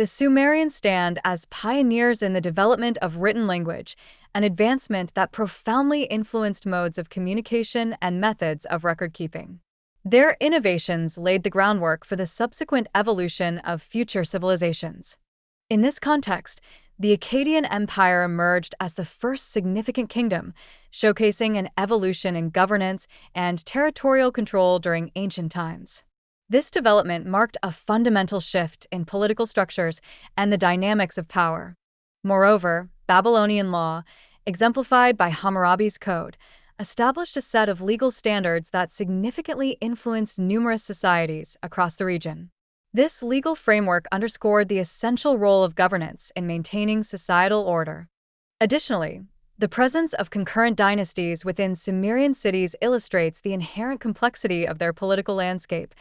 The Sumerians stand as pioneers in the development of written language, an advancement that profoundly influenced modes of communication and methods of record-keeping. Their innovations laid the groundwork for the subsequent evolution of future civilizations. In this context, the Akkadian Empire emerged as the first significant kingdom, showcasing an evolution in governance and territorial control during ancient times. This development marked a fundamental shift in political structures and the dynamics of power. Moreover, Babylonian law, exemplified by Hammurabi's Code, established a set of legal standards that significantly influenced numerous societies across the region. This legal framework underscored the essential role of governance in maintaining societal order. Additionally, the presence of concurrent dynasties within Sumerian cities illustrates the inherent complexity of their political landscape,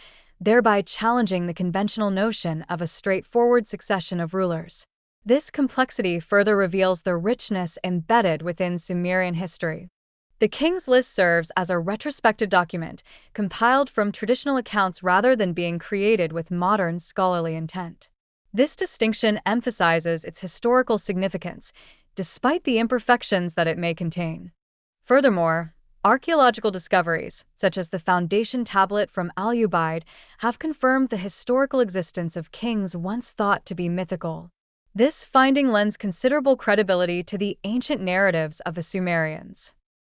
thereby challenging the conventional notion of a straightforward succession of rulers. This complexity further reveals the richness embedded within Sumerian history. The King's List serves as a retrospective document, compiled from traditional accounts rather than being created with modern scholarly intent. This distinction emphasizes its historical significance, despite the imperfections that it may contain. Furthermore, archaeological discoveries, such as the foundation tablet from Al-Ubaid, have confirmed the historical existence of kings once thought to be mythical. This finding lends considerable credibility to the ancient narratives of the Sumerians.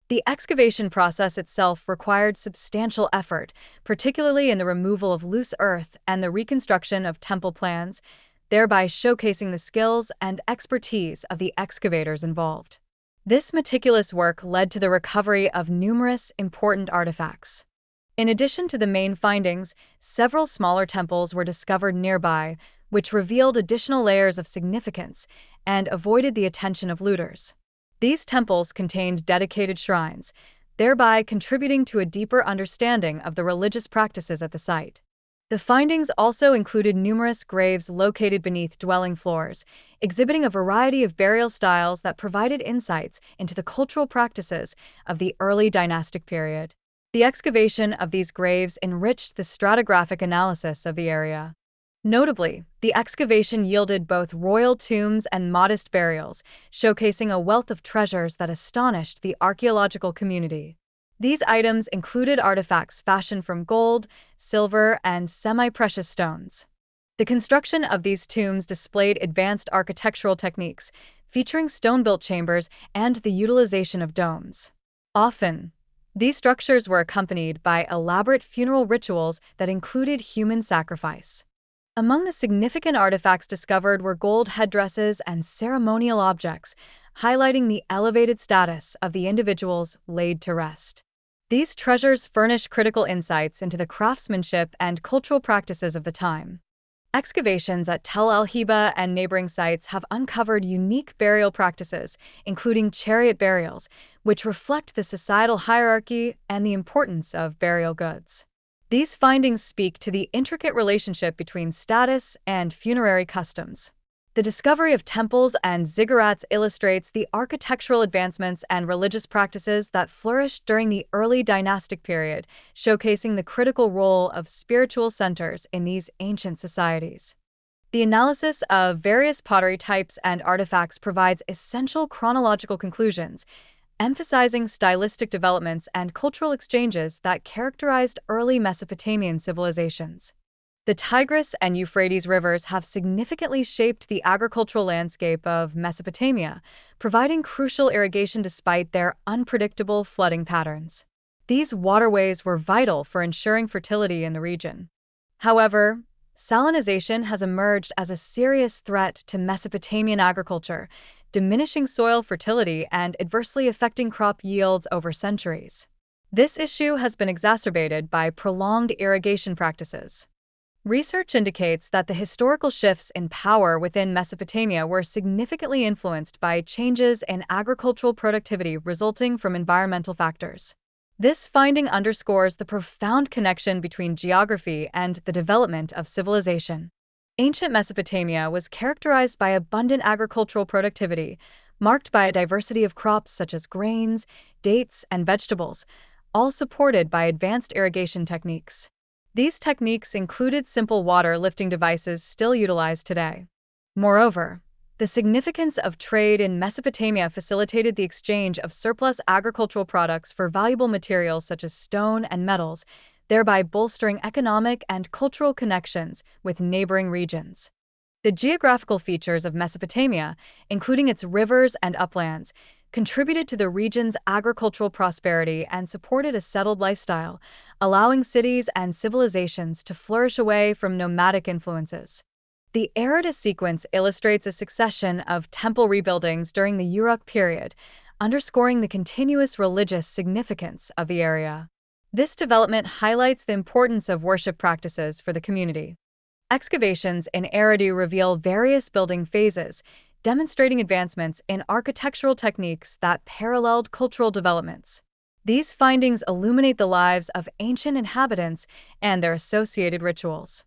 The excavation process itself required substantial effort, particularly in the removal of loose earth and the reconstruction of temple plans, thereby showcasing the skills and expertise of the excavators involved. This meticulous work led to the recovery of numerous important artifacts. In addition to the main findings, several smaller temples were discovered nearby, which revealed additional layers of significance and avoided the attention of looters. These temples contained dedicated shrines, thereby contributing to a deeper understanding of the religious practices at the site. The findings also included numerous graves located beneath dwelling floors, exhibiting a variety of burial styles that provided insights into the cultural practices of the early dynastic period. The excavation of these graves enriched the stratigraphic analysis of the area. Notably, the excavation yielded both royal tombs and modest burials, showcasing a wealth of treasures that astonished the archaeological community. These items included artifacts fashioned from gold, silver, and semi-precious stones. The construction of these tombs displayed advanced architectural techniques, featuring stone-built chambers and the utilization of domes. Often, these structures were accompanied by elaborate funeral rituals that included human sacrifice. Among the significant artifacts discovered were gold headdresses and ceremonial objects, highlighting the elevated status of the individuals laid to rest. These treasures furnish critical insights into the craftsmanship and cultural practices of the time. Excavations at Tel el-Heba and neighboring sites have uncovered unique burial practices, including chariot burials, which reflect the societal hierarchy and the importance of burial goods. These findings speak to the intricate relationship between status and funerary customs. The discovery of temples and ziggurats illustrates the architectural advancements and religious practices that flourished during the early dynastic period, showcasing the critical role of spiritual centers in these ancient societies. The analysis of various pottery types and artifacts provides essential chronological conclusions, emphasizing stylistic developments and cultural exchanges that characterized early Mesopotamian civilizations. The Tigris and Euphrates rivers have significantly shaped the agricultural landscape of Mesopotamia, providing crucial irrigation despite their unpredictable flooding patterns. These waterways were vital for ensuring fertility in the region. However, salinization has emerged as a serious threat to Mesopotamian agriculture, diminishing soil fertility and adversely affecting crop yields over centuries. This issue has been exacerbated by prolonged irrigation practices. Research indicates that the historical shifts in power within Mesopotamia were significantly influenced by changes in agricultural productivity resulting from environmental factors. This finding underscores the profound connection between geography and the development of civilization. Ancient Mesopotamia was characterized by abundant agricultural productivity, marked by a diversity of crops such as grains, dates, and vegetables, all supported by advanced irrigation techniques. These techniques included simple water lifting devices still utilized today. Moreover, the significance of trade in Mesopotamia facilitated the exchange of surplus agricultural products for valuable materials such as stone and metals, thereby bolstering economic and cultural connections with neighboring regions. The geographical features of Mesopotamia, including its rivers and uplands, contributed to the region's agricultural prosperity and supported a settled lifestyle, allowing cities and civilizations to flourish away from nomadic influences. The Eridu sequence illustrates a succession of temple rebuildings during the Uruk period, underscoring the continuous religious significance of the area. This development highlights the importance of worship practices for the community. Excavations in Eridu reveal various building phases, demonstrating advancements in architectural techniques that paralleled cultural developments. These findings illuminate the lives of ancient inhabitants and their associated rituals.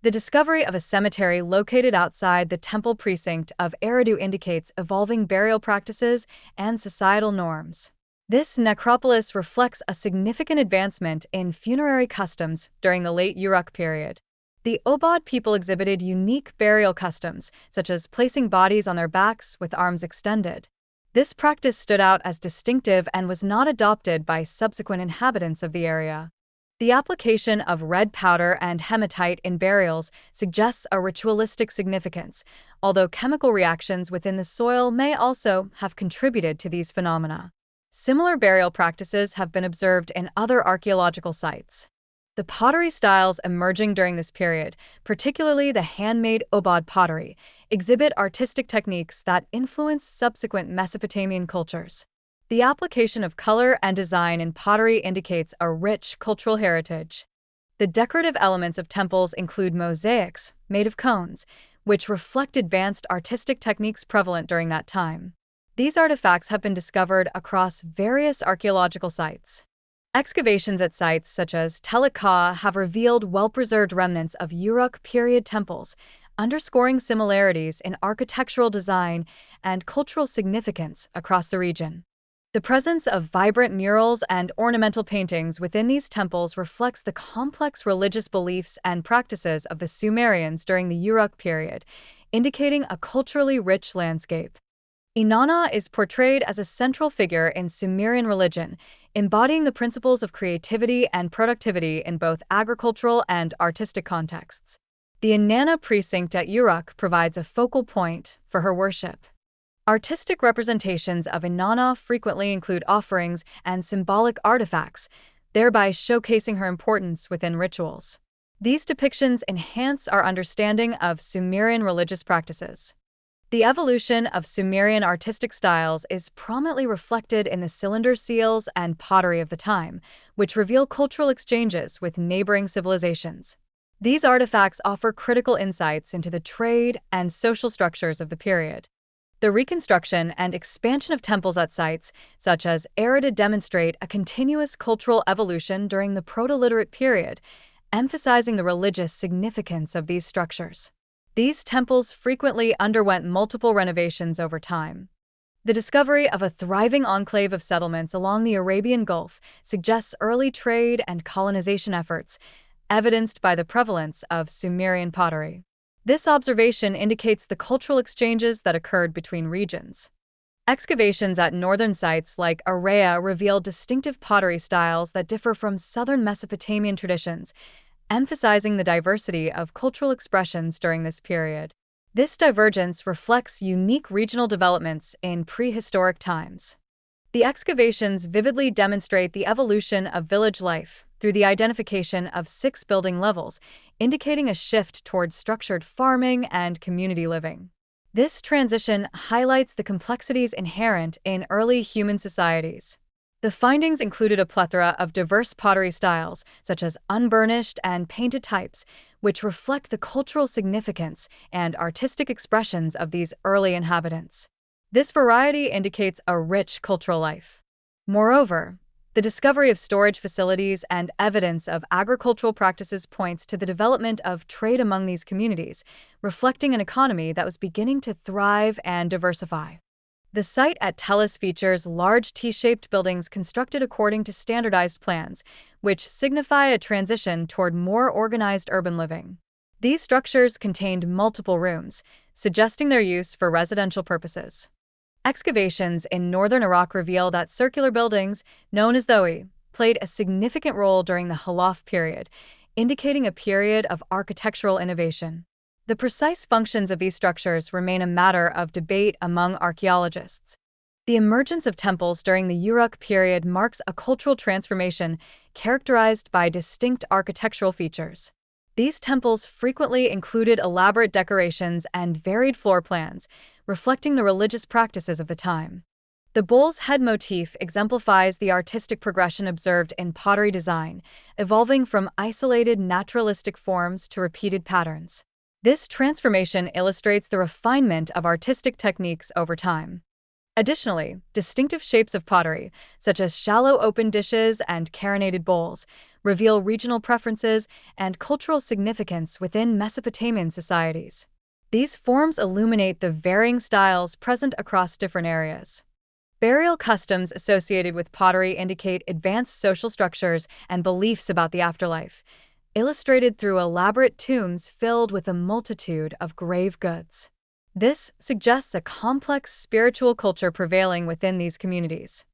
The discovery of a cemetery located outside the temple precinct of Eridu indicates evolving burial practices and societal norms. This necropolis reflects a significant advancement in funerary customs during the late Uruk period. The Obod people exhibited unique burial customs, such as placing bodies on their backs with arms extended. This practice stood out as distinctive and was not adopted by subsequent inhabitants of the area. The application of red powder and hematite in burials suggests a ritualistic significance, although chemical reactions within the soil may also have contributed to these phenomena. Similar burial practices have been observed in other archaeological sites. The pottery styles emerging during this period, particularly the handmade Obod pottery, exhibit artistic techniques that influence subsequent Mesopotamian cultures. The application of color and design in pottery indicates a rich cultural heritage. The decorative elements of temples include mosaics made of cones, which reflect advanced artistic techniques prevalent during that time. These artifacts have been discovered across various archaeological sites. Excavations at sites such as Tel Ka have revealed well-preserved remnants of Uruk period temples, underscoring similarities in architectural design and cultural significance across the region. The presence of vibrant murals and ornamental paintings within these temples reflects the complex religious beliefs and practices of the Sumerians during the Uruk period, indicating a culturally rich landscape. Inanna is portrayed as a central figure in Sumerian religion, embodying the principles of creativity and productivity in both agricultural and artistic contexts. The Inanna precinct at Uruk provides a focal point for her worship. Artistic representations of Inanna frequently include offerings and symbolic artifacts, thereby showcasing her importance within rituals. These depictions enhance our understanding of Sumerian religious practices. The evolution of Sumerian artistic styles is prominently reflected in the cylinder seals and pottery of the time, which reveal cultural exchanges with neighboring civilizations. These artifacts offer critical insights into the trade and social structures of the period. The reconstruction and expansion of temples at sites, such as Eridu, demonstrate a continuous cultural evolution during the Proto-Literate period, emphasizing the religious significance of these structures. These temples frequently underwent multiple renovations over time. The discovery of a thriving enclave of settlements along the Arabian Gulf suggests early trade and colonization efforts, evidenced by the prevalence of Sumerian pottery. This observation indicates the cultural exchanges that occurred between regions. Excavations at northern sites like Araya reveal distinctive pottery styles that differ from southern Mesopotamian traditions, emphasizing the diversity of cultural expressions during this period. This divergence reflects unique regional developments in prehistoric times. The excavations vividly demonstrate the evolution of village life through the identification of 6 building levels, indicating a shift towards structured farming and community living. This transition highlights the complexities inherent in early human societies. The findings included a plethora of diverse pottery styles, such as unburnished and painted types, which reflect the cultural significance and artistic expressions of these early inhabitants. This variety indicates a rich cultural life. Moreover, the discovery of storage facilities and evidence of agricultural practices points to the development of trade among these communities, reflecting an economy that was beginning to thrive and diversify. The site at Tellus features large T-shaped buildings constructed according to standardized plans, which signify a transition toward more organized urban living. These structures contained multiple rooms, suggesting their use for residential purposes. Excavations in northern Iraq reveal that circular buildings, known as Doi, played a significant role during the Khalaf period, indicating a period of architectural innovation. The precise functions of these structures remain a matter of debate among archaeologists. The emergence of temples during the Uruk period marks a cultural transformation characterized by distinct architectural features. These temples frequently included elaborate decorations and varied floor plans, reflecting the religious practices of the time. The bull's head motif exemplifies the artistic progression observed in pottery design, evolving from isolated naturalistic forms to repeated patterns. This transformation illustrates the refinement of artistic techniques over time. Additionally, distinctive shapes of pottery, such as shallow open dishes and carinated bowls, reveal regional preferences and cultural significance within Mesopotamian societies. These forms illuminate the varying styles present across different areas. Burial customs associated with pottery indicate advanced social structures and beliefs about the afterlife, illustrated through elaborate tombs filled with a multitude of grave goods. This suggests a complex spiritual culture prevailing within these communities.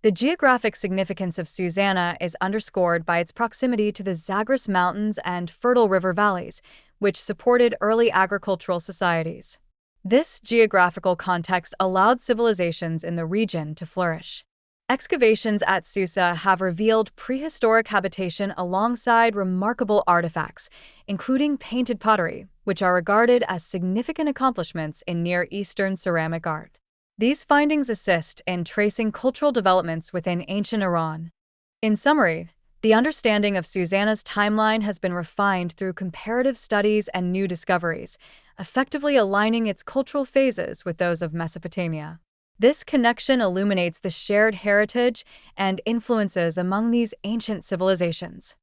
The geographic significance of Susanna is underscored by its proximity to the Zagros Mountains and fertile river valleys, which supported early agricultural societies. This geographical context allowed civilizations in the region to flourish. Excavations at Susa have revealed prehistoric habitation alongside remarkable artifacts, including painted pottery, which are regarded as significant accomplishments in Near Eastern ceramic art. These findings assist in tracing cultural developments within ancient Iran. In summary, the understanding of Susanna's timeline has been refined through comparative studies and new discoveries, effectively aligning its cultural phases with those of Mesopotamia. This connection illuminates the shared heritage and influences among these ancient civilizations.